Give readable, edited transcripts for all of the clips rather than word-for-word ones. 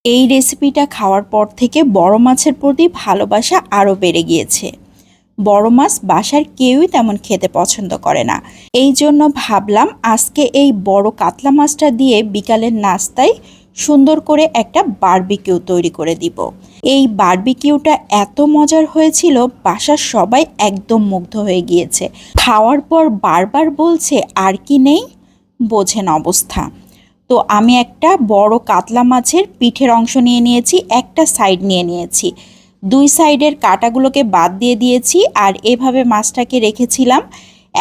এই রেসিপিটা খাওয়ার পর থেকে বড় মাছের প্রতি ভালোবাসা আরও বেড়ে গিয়েছে। বড় মাছ বাসার কেউই তেমন খেতে পছন্দ করে না। এই জন্য ভাবলাম আজকে এই বড় কাতলা মাছটা দিয়ে বিকালের নাস্তায় সুন্দর করে একটা বারবিকিউ তৈরি করে দিব। এই বারবিকিউটা এত মজার হয়েছিল, বাসার সবাই একদম মুগ্ধ হয়ে গিয়েছে। খাওয়ার পর বারবার বলছে আর কি নেই, বোঝেন অবস্থা। তো আমি একটা বড় কাতলা মাছের পিঠের অংশ নিয়ে নিয়েছি, একটা সাইড নিয়ে নিয়েছি, দুই সাইডের কাঁটাগুলোকে বাদ দিয়ে দিয়েছি আর এভাবে মাছটাকে রেখেছিলাম।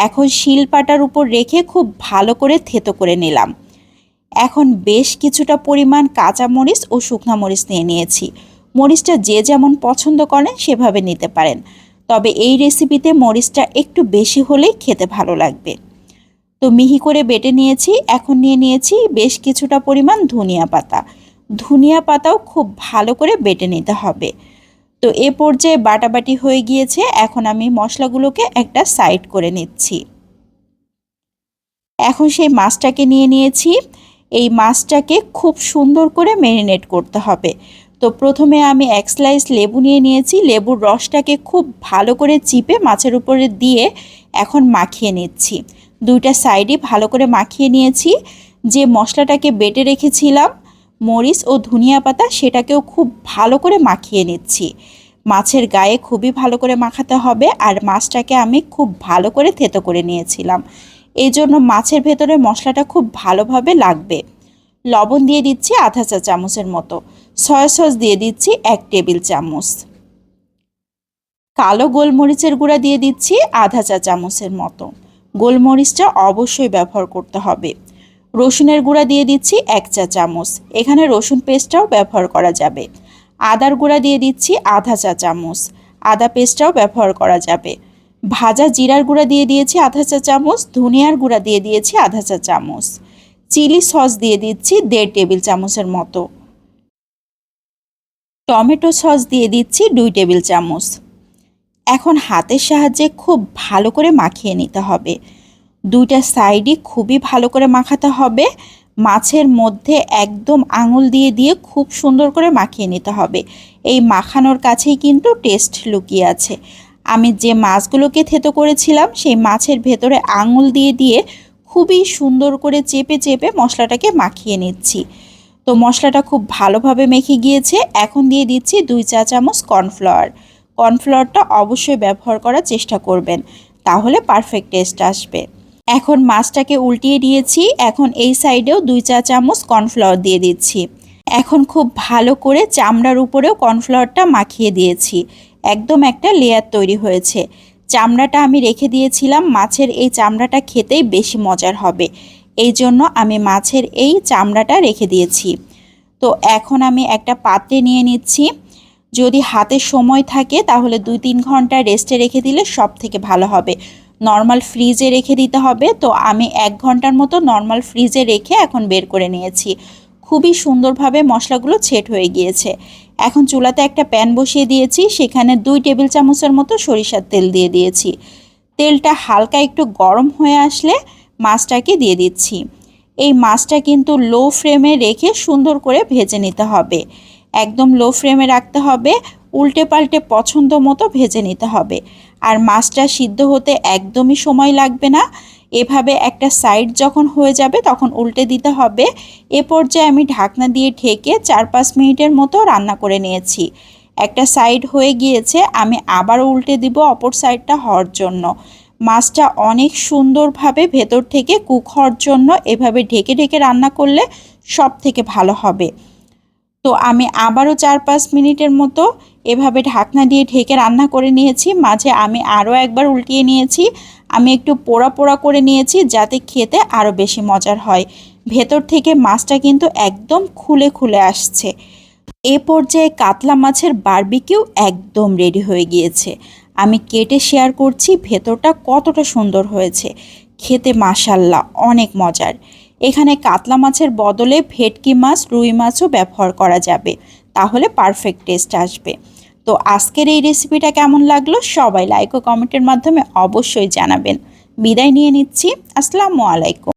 এখন শিলপাটার উপর রেখে খুব ভালো করে থেতো করে নিলাম। এখন বেশ কিছুটা পরিমাণ কাঁচা মরিচ ও শুকনো মরিচ নিয়ে নিয়েছি। মরিচটা যে যেমন পছন্দ করেন সেভাবে নিতে পারেন, তবে এই রেসিপিতে মরিচটা একটু বেশি হলেই খেতে ভালো লাগবে। তো মিহি করে বেটে নিয়েছি। এখন নিয়ে নিয়েছি বেশ কিছুটা পরিমাণ ধনিয়া পাতা। ধনিয়া পাতাও খুব ভালো করে বেটে নিতে হবে। তো এ পর্যায়ে বাটাবাটি হয়ে গিয়েছে। এখন আমি মশলাগুলোকে একটা সাইড করে নিচ্ছি। এখন সেই মাছটাকে নিয়ে নিয়েছি। এই মাছটাকে খুব সুন্দর করে ম্যারিনেট করতে হবে। তো প্রথমে আমি এক স্লাইস লেবু নিয়ে নিয়েছি। লেবুর রসটাকে খুব ভালো করে চিপে মাছের উপরে দিয়ে এখন মাখিয়ে নিচ্ছি। দুইটা সাইডই ভালো করে মাখিয়ে নিয়েছি। যে মশলাটাকে বেটে রেখেছিলাম মরিচ ও ধনিয়া পাতা, সেটাকেও খুব ভালো করে মাখিয়ে নিচ্ছি। মাছের গায়ে খুবই ভালো করে মাখাতে হবে। আর মাছটাকে আমি খুব ভালো করে থেতো করে নিয়েছিলাম, এই জন্য মাছের ভেতরে মশলাটা খুব ভালোভাবে লাগবে। লবণ দিয়ে দিচ্ছি আধা চা চামচের মতো। সয়া সস দিয়ে দিচ্ছি 1 টেবিল চামচ। কালো গোলমরিচের গুঁড়া দিয়ে দিচ্ছি আধা চা চামচের মতো। গোলমরিচটা অবশ্যই ব্যবহার করতে হবে। রসুনের গুঁড়া দিয়ে দিচ্ছি 1 চা চামচ, এখানে রসুন পেস্টটাও ব্যবহার করা যাবে। আদার গুঁড়া দিয়ে দিচ্ছি আধা চা চামচ, আদা পেস্টটাও ব্যবহার করা যাবে। ভাজা জিরার গুঁড়া দিয়ে দিয়েছি আধা চা চামচ, ধনিয়ার গুঁড়া দিয়ে দিয়েছি আধা চা চামচ, চিলি সস দিয়ে দিচ্ছি 1.5 টেবিল চামচের মতো, টমেটো সস দিয়ে দিচ্ছি 2 টেবিল চামচ। এখন হাতের সাহায্যে খুব ভালো করে মাখিয়ে নিতে হবে। দুইটা সাইডই খুবই ভালো করে মাখাতে হবে। মাছের মধ্যে একদম আঙুল দিয়ে দিয়ে খুব সুন্দর করে মাখিয়ে নিতে হবে। এই মাখানোর কাছেই কিন্তু টেস্ট লুকিয়ে আছে। আমি যে মাছগুলোকে থেতো করেছিলাম সেই মাছের ভেতরে আঙুল দিয়ে দিয়ে খুবই সুন্দর করে চেপে চেপে মশলাটাকে মাখিয়ে নিচ্ছি। তো মশলাটা খুব ভালোভাবে মেখে গিয়েছে। এখন দিয়ে দিচ্ছি 2 চা চামচ কর্নফ্লাওয়ার। কর্নফ্লাওয়ারটা অবশ্যই ব্যবহার করার চেষ্টা করবেন, তাহলে পারফেক্ট টেস্ট আসবে। এখন মাছটাকে উল্টিয়ে দিয়েছি। এখন এই সাইডেও 2 চা চামচ কর্নফ্লাওয়ার দিয়ে দিচ্ছি। এখন খুব ভালো করে চামড়ার উপরেও কর্নফ্লাওয়ারটা মাখিয়ে দিয়েছি। একদম একটা লেয়ার তৈরি হয়েছে। চামড়াটা আমি রেখে দিয়েছিলাম, মাছের এই চামড়াটা খেতেই বেশি মজার হবে, এই জন্য আমি মাছের এই চামড়াটা রেখে দিয়েছি। তো এখন আমি একটা পাত্রে নিয়ে নিচ্ছি। যদি হাতে সময় থাকে তাহলে 2-3 ঘন্টা রেস্টে রেখে দিলে সব থেকে ভালো হবে। নর্মাল ফ্রিজে রেখে দিতে হবে। তো আমি 1 ঘন্টার মতো নর্মাল ফ্রিজে রেখে এখন বের করে নিয়েছি। খুবই সুন্দরভাবে মশলাগুলো সেট হয়ে গিয়েছে। এখন চুলাতে একটা প্যান বসিয়ে দিয়েছি, সেখানে 2 টেবিল চামচের মতো সরিষার তেল দিয়ে দিয়েছি। তেলটা হালকা একটু গরম হয়ে আসলে মাছটাকে দিয়ে দিচ্ছি। এই মাছটা কিন্তু লো ফ্লেমে রেখে সুন্দর করে ভেজে নিতে হবে। একদম লো ফ্লেমে রাখতে হবে, উল্টে পাল্টে পছন্দ মতো ভেজে নিতে হবে। আর মাছটা সিদ্ধ হতে একদমই সময় লাগবে না। এভাবে একটা সাইড যখন হয়ে যাবে তখন উল্টে দিতে হবে। এ পর্যায়ে আমি ঢাকনা দিয়ে ঢেকে 4-5 মিনিটের মতো রান্না করে নিয়েছি। একটা সাইড হয়ে গিয়েছে, আমি আবারও উল্টে দিব অপর সাইডটা হওয়ার জন্য। মাছটা অনেক সুন্দরভাবে ভেতর থেকে কুক হওয়ার জন্য এভাবে ঢেকে ঢেকে রান্না করলে সব থেকে ভালো হবে। তো আমি আবারও 4-5 মিনিটের মতো এভাবে ঢাকনা দিয়ে ঢেকে রান্না করে নিয়েছি। মাঝে আমি আরও একবার উল্টিয়ে নিয়েছি। আমি একটু পোড়া পোড়া করে নিয়েছি যাতে খেতে আরও বেশি মজার হয়। ভেতর থেকে মাছটা কিন্তু একদম খুলে খুলে আসছে। এ পর্যায়ে কাতলা মাছের বারবিকিউ একদম রেডি হয়ে গিয়েছে। আমি কেটে শেয়ার করছি ভেতরটা কতটা সুন্দর হয়েছে। খেতে মাশাল্লাহ অনেক মজার। এখানে কাতলা মাছের বদলে ভেটকি মাছ, রুই মাছও ব্যবহার করা যাবে, তাহলে পারফেক্ট টেস্ট আসবে। তো আজকের এই রেসিপিটা কেমন লাগলো সবাই লাইক ও কমেন্টের মাধ্যমে অবশ্যই জানাবেন। বিদায় নিয়ে নিচ্ছি। আসসালামু আলাইকুম।